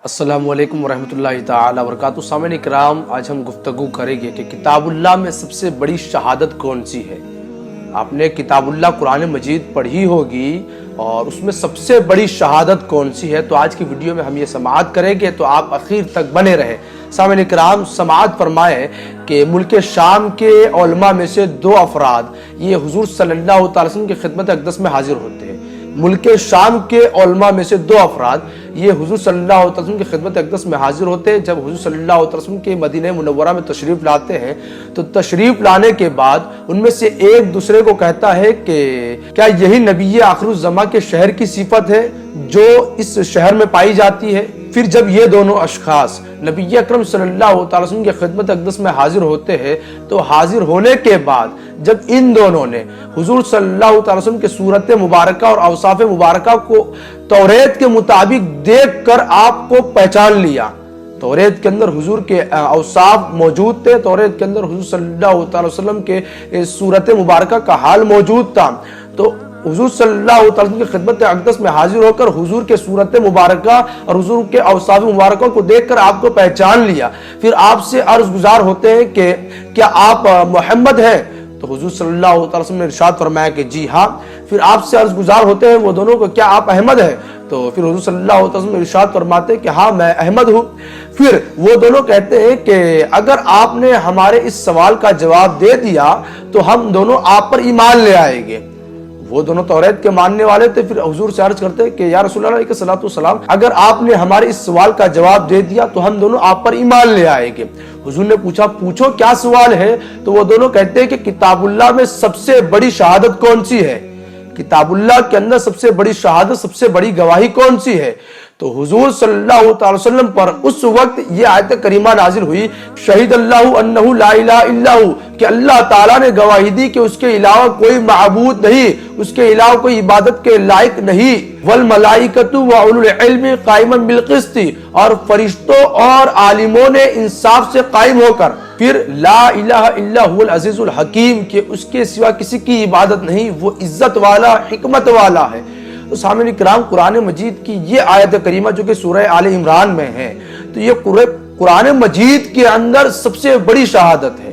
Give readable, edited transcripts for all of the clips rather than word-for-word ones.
السلام علیکم ورحمۃ اللہ تعالی وبرکاتہ۔ سامعین اکرام، آج ہم گفتگو کریں گے کہ کتاب اللہ میں سب سے بڑی شہادت کون سی ہے۔ آپ نے کتاب اللہ قرآن مجید پڑھی ہوگی اور اس میں سب سے بڑی شہادت کون سی ہے، تو آج کی ویڈیو میں ہم یہ سماعت کریں گے، تو آپ اخیر تک بنے رہیں۔ سامعین اکرام، سماعت فرمائیں کہ ملک شام کے علماء میں سے دو افراد یہ حضور صلی اللہ علیہ وسلم کی خدمت اقدس میں حاضر ہوتے ہیں۔ ملک شام کے علماء میں سے دو افراد یہ حضور صلی اللہ علیہ وسلم کی خدمت اقدس میں حاضر ہوتے ہیں۔ جب حضور صلی اللہ علیہ وسلم کے مدینہ منورہ میں تشریف لاتے ہیں تو تشریف لانے کے بعد ان میں سے ایک دوسرے کو کہتا ہے کہ کیا یہی نبی آخر الزماں کے شہر کی صفت ہے جو اس شہر میں پائی جاتی ہے؟ پھر جب یہ دونوں اشخاص نبی اکرم صلی اللہ علیہ وسلم کی خدمت اقدس میں حاضر ہوتے ہیں تو حاضر ہونے کے بعد جب ان دونوں نے حضور صلی اللہ علیہ وسلم کے صورت مبارکہ اور اوصاف مبارکہ کو توریت کے مطابق دیکھ کر آپ کو پہچان لیا، توریت کے اندر حضور کے اوصاف موجود تھے، توریت کے اندر حضور صلی اللہ علیہ وسلم کے صورت مبارکہ کا حال موجود تھا، تو حضور صلی اللہ علیہ وسلم کی خدمت اقدس میں حاضر ہو کر حضور کے صورت مبارکہ اور حضور کے اوصاف مبارکہ کو دیکھ کر آپ کو پہچان لیا۔ پھر آپ سے عرض گزار ہوتے ہیں کہ کیا آپ محمد ہیں؟ تو حضور صلی اللہ علیہ وسلم نے ارشاد فرمایا کہ جی ہاں۔ پھر آپ سے عرض گزار ہوتے ہیں وہ دونوں کو کیا آپ احمد ہیں؟ تو پھر حضور صلی اللہ علیہ وسلم ارشاد فرماتے ہیں کہ ہاں میں احمد ہوں۔ پھر وہ دونوں کہتے ہیں کہ اگر آپ نے ہمارے اس سوال کا جواب دے دیا تو ہم دونوں آپ پر ایمان لے آئیں گے۔ وہ دونوں توریت کے ماننے والے تھے۔ پھر حضور سے عرض کرتے کہ یا رسول اللہ علیہ الصلوۃ والسلام، اگر آپ نے ہمارے اس سوال کا جواب دے دیا تو ہم دونوں آپ پر ایمان لے آئیں گے۔ حضور نے پوچھا پوچھو کیا سوال ہے؟ تو وہ دونوں کہتے ہیں کہ کتاب اللہ میں سب سے بڑی شہادت کون سی ہے؟ کتاب اللہ کے اندر سب سے بڑی شہادت، سب سے بڑی گواہی کون سی ہے؟ تو حضور صلی اللہ علیہ وسلم پر اس وقت یہ آیت کریمہ نازل ہوئی، شہید اللہ انہ لا الہ الا ہو، کہ اللہ تعالیٰ نے گواہی دی کہ اس کے علاوہ کوئی معبود نہیں، اس کے علاوہ کوئی عبادت کے لائق نہیں، والملائکۃ واولو العلم قائما بالقسط، اور فرشتوں اور عالموں نے انصاف سے قائم ہو کر، پھر لا الہ الا هو العزیز الحکیم، کہ اس کے سوا کسی کی عبادت نہیں، وہ عزت والا حکمت والا ہے۔ تو سامعین اکرام، قرآن مجید کی یہ آیت کریمہ جو کہ سورہ آل عمران میں ہے، تو یہ قرآن مجید کے اندر سب سے بڑی شہادت ہے۔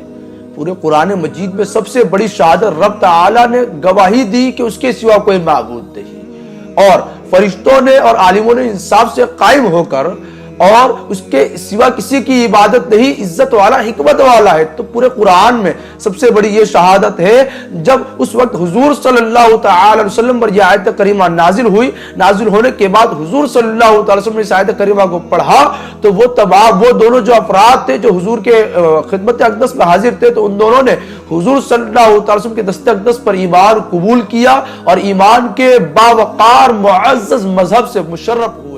پورے قرآن مجید میں سب سے بڑی شہادت رب تعالیٰ نے گواہی دی کہ اس کے سوا کوئی معبود نہیں، اور فرشتوں نے اور عالموں نے انصاف سے قائم ہو کر، اور اس کے سوا کسی کی عبادت نہیں، عزت والا حکمت والا ہے۔ تو پورے قرآن میں سب سے بڑی یہ شہادت ہے۔ جب اس وقت حضور صلی اللہ تعالی علیہ وسلم پر یہ آیت کریمہ نازل ہوئی، نازل ہونے کے بعد حضور صلی اللہ علیہ وسلم نے اس آیت کریمہ کو پڑھا تو وہ دونوں جو افراد تھے جو حضور کے خدمت اقدس میں حاضر تھے، تو ان دونوں نے حضور صلی اللہ علیہ وسلم کے دست اقدس پر ایمان قبول کیا اور ایمان کے باوقار معزز مذہب سے مشرف ہوئے۔